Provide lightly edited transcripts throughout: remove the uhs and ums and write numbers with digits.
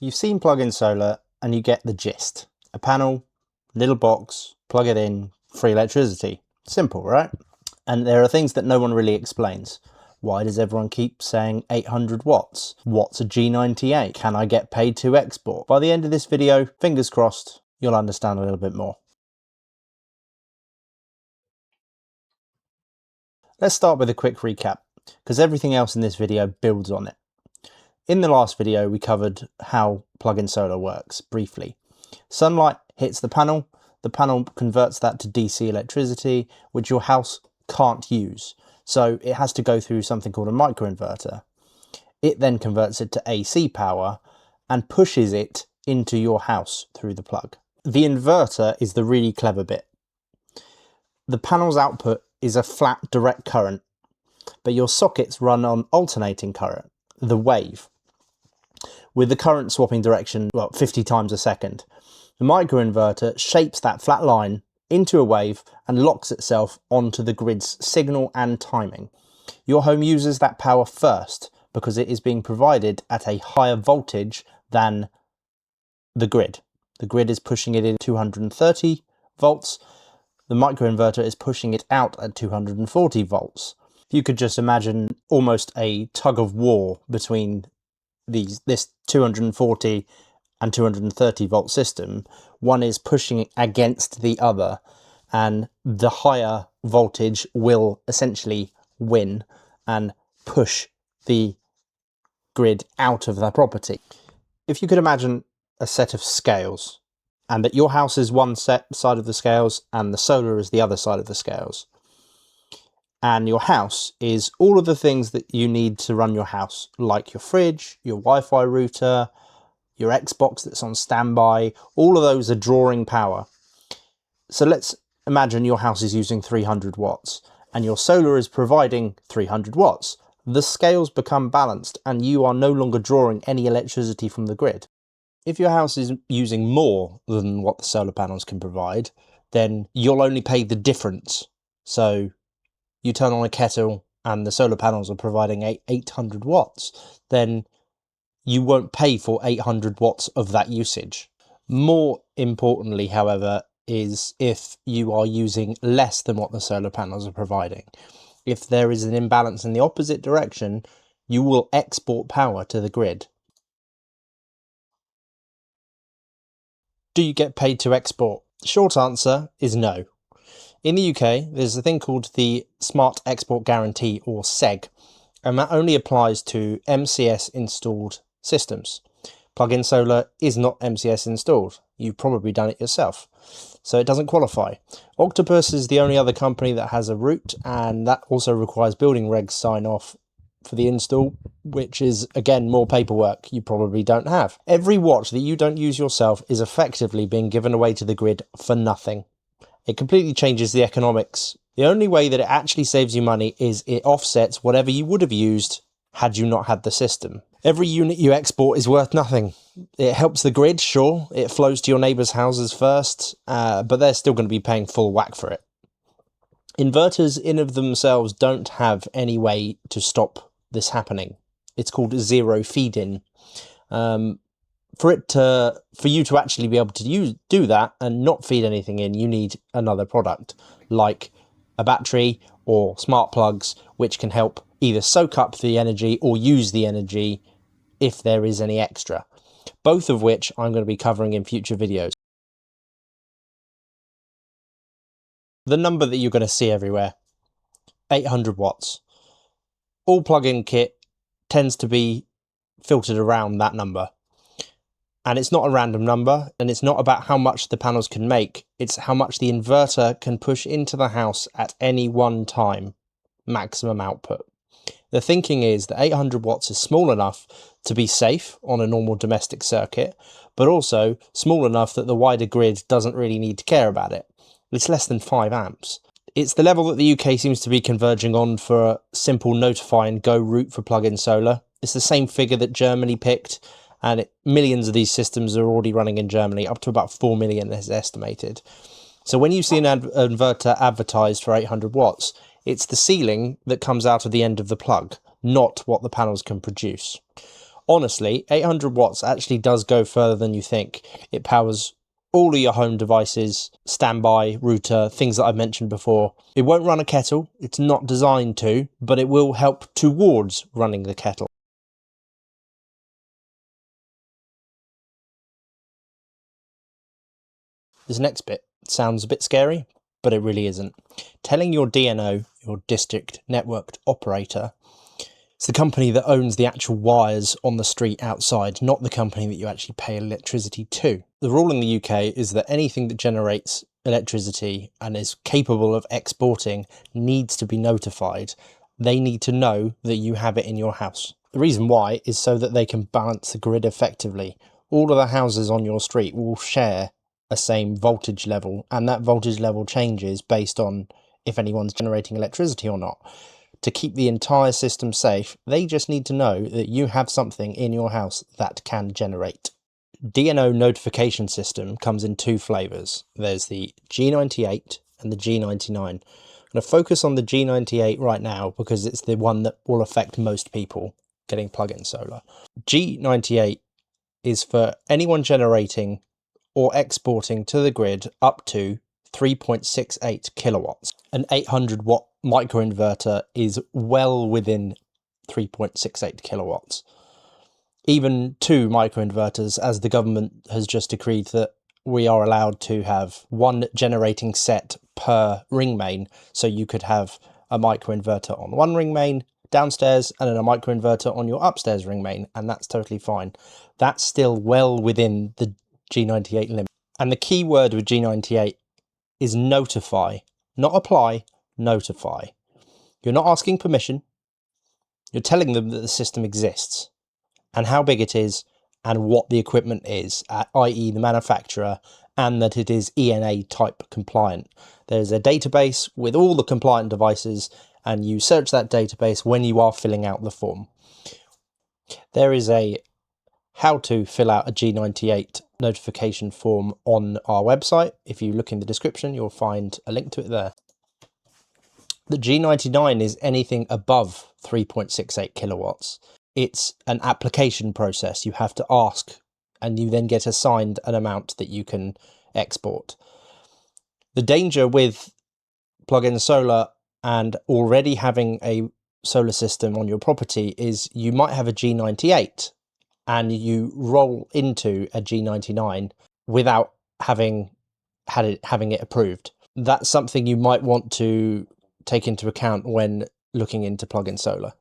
You've seen plug-in solar and you get the gist. A panel, little box, plug it in, free electricity. Simple, right? And there are things that no one really explains. Why does everyone keep saying 800 watts? What's a G98? Can I get paid to export? By the end of this video, fingers crossed, you'll understand a little bit more. Let's start with a quick recap, because everything else in this video builds on it. In the last video, we covered how plug-in solar works, briefly. Sunlight hits the panel converts that to DC electricity, which your house can't use. So it has to go through something called a microinverter. It then converts it to AC power and pushes it into your house through the plug. The inverter is the really clever bit. The panel's output is a flat direct current, but your sockets run on alternating current, the wave, with the current swapping direction, 50 times a second. The microinverter shapes that flat line into a wave and locks itself onto the grid's signal and timing. Your home uses that power first because it is being provided at a higher voltage than the grid. The grid is pushing it in 230 volts. The microinverter is pushing it out at 240 volts. You could just imagine almost a tug of war between this 240 and 230 volt system. One is pushing against the other, and the higher voltage will essentially win and push the grid out of their property. If you could imagine a set of scales, and that your house is one side of the scales and the solar is the other side of the scales, and your house is all of the things that you need to run your house, like your fridge, your Wi-Fi router, your Xbox that's on standby, all of those are drawing power. So let's imagine your house is using 300 watts and your solar is providing 300 watts. The scales become balanced and you are no longer drawing any electricity from the grid. If your house is using more than what the solar panels can provide, then you'll only pay the difference. So you turn on a kettle and the solar panels are providing 800 watts, then you won't pay for 800 watts of that usage. More importantly, however, is if you are using less than what the solar panels are providing. If there is an imbalance in the opposite direction, you will export power to the grid. Do you get paid to export? Short answer is no. In the UK, there's a thing called the Smart Export Guarantee, or SEG, and that only applies to MCS installed systems. Plug-in solar is not MCS installed. You've probably done it yourself, so it doesn't qualify. Octopus is the only other company that has a route, and that also requires building regs sign off for the install, which is again more paperwork you probably don't have. Every watt that you don't use yourself is effectively being given away to the grid for nothing. It completely changes the economics. The only way that it actually saves you money is it offsets whatever you would have used had you not had the system. Every unit you export is worth nothing. It helps the grid, sure, it flows to your neighbours' houses first, but they're still going to be paying full whack for it. Inverters in of themselves don't have any way to stop this happening. It's called zero feed-in. For you to actually be able to do that and not feed anything in, you need another product like a battery or smart plugs, which can help either soak up the energy or use the energy if there is any extra. Both of which I'm going to be covering in future videos. The number that you're going to see everywhere, 800 watts. All plug-in kit tends to be filtered around that number. And it's not a random number, and it's not about how much the panels can make, it's how much the inverter can push into the house at any one time, maximum output. The thinking is that 800 watts is small enough to be safe on a normal domestic circuit, but also small enough that the wider grid doesn't really need to care about it. It's less than 5 amps. It's the level that the UK seems to be converging on for a simple notify and go route for plug-in solar. It's the same figure that Germany picked, and millions of these systems are already running in Germany, up to about 4 million is estimated. So when you see an inverter advertised for 800 watts, it's the ceiling that comes out of the end of the plug, not what the panels can produce. Honestly, 800 watts actually does go further than you think. It powers all of your home devices, standby, router, things that I've mentioned before. It won't run a kettle, it's not designed to, but it will help towards running the kettle. This next bit sounds a bit scary, but it really isn't. Telling your DNO, your district networked operator, it's the company that owns the actual wires on the street outside, not the company that you actually pay electricity to. The rule in the UK is that anything that generates electricity and is capable of exporting needs to be notified. They need to know that you have it in your house. The reason why is so that they can balance the grid effectively. All of the houses on your street will share a same voltage level, and that voltage level changes based on if anyone's generating electricity or not. To keep the entire system safe, they just need to know that you have something in your house that can generate. DNO notification system comes in two flavours. There's the G98 and the G99. I'm going to focus on the G98 right now because it's the one that will affect most people getting plug-in solar. G98 is for anyone generating or exporting to the grid up to 3.68 kilowatts. An 800 watt microinverter is well within 3.68 kilowatts. Even two microinverters, as the government has just decreed that we are allowed to have one generating set per ring main. So you could have a microinverter on one ring main downstairs and then a microinverter on your upstairs ring main, and that's totally fine. That's still well within the G98 limit. And the key word with G98 is notify, not apply, notify. You're not asking permission. You're telling them that the system exists and how big it is and what the equipment is, i.e. the manufacturer, and that it is ENA type compliant. There's a database with all the compliant devices, and you search that database when you are filling out the form. There is a how to fill out a G98 notification form on our website. If you look in the description, you'll find a link to it there. The G99 is anything above 3.68 kilowatts. It's an application process. You have to ask and you then get assigned an amount that you can export. The danger with plug-in solar and already having a solar system on your property is you might have a G98 and you roll into a G99 without having it approved. That's something you might want to take into account when looking into plug-in solar.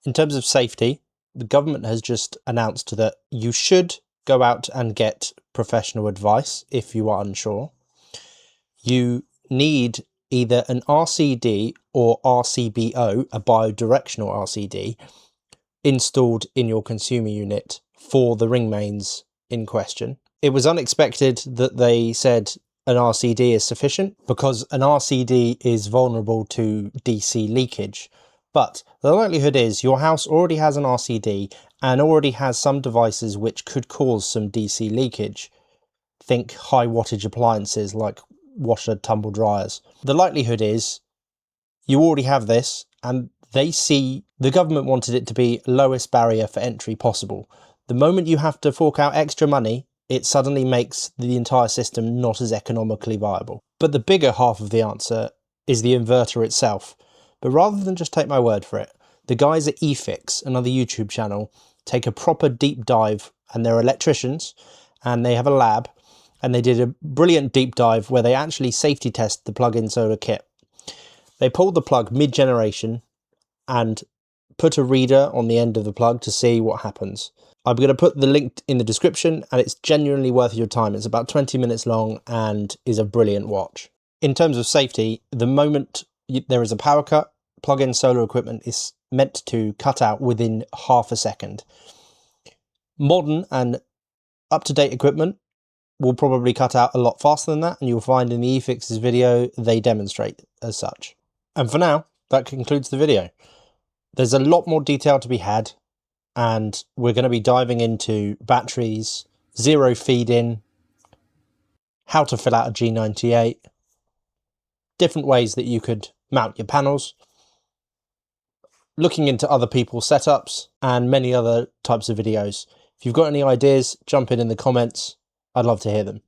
In terms of safety, the government has just announced that you should go out and get professional advice if you are unsure. You need either an RCD or RCBO, a bidirectional RCD, installed in your consumer unit for the ring mains in question. It was unexpected that they said an RCD is sufficient because an RCD is vulnerable to DC leakage. But the likelihood is your house already has an RCD and already has some devices which could cause some DC leakage. Think high wattage appliances like washer, tumble dryers. The likelihood is you already have this, and they see the government wanted it to be lowest barrier for entry possible. The moment you have to fork out extra money, it suddenly makes the entire system not as economically viable. But the bigger half of the answer is the inverter itself. But rather than just take my word for it, the guys at eFix, another YouTube channel, take a proper deep dive, and they're electricians and they have a lab, and they did a brilliant deep dive where they actually safety test the plug-in solar kit. They pulled the plug mid-generation and put a reader on the end of the plug to see what happens. I'm going to put the link in the description, and it's genuinely worth your time. It's about 20 minutes long and is a brilliant watch. In terms of safety, the moment there is a power cut, plug-in solar equipment is meant to cut out within half a second. Modern and up-to-date equipment will probably cut out a lot faster than that, and you'll find in the eFix's video they demonstrate as such. And for now, that concludes the video. There's a lot more detail to be had, and we're going to be diving into batteries, zero feed-in, how to fill out a G98, different ways that you could mount your panels, looking into other people's setups, and many other types of videos. If you've got any ideas, jump in the comments. I'd love to hear them.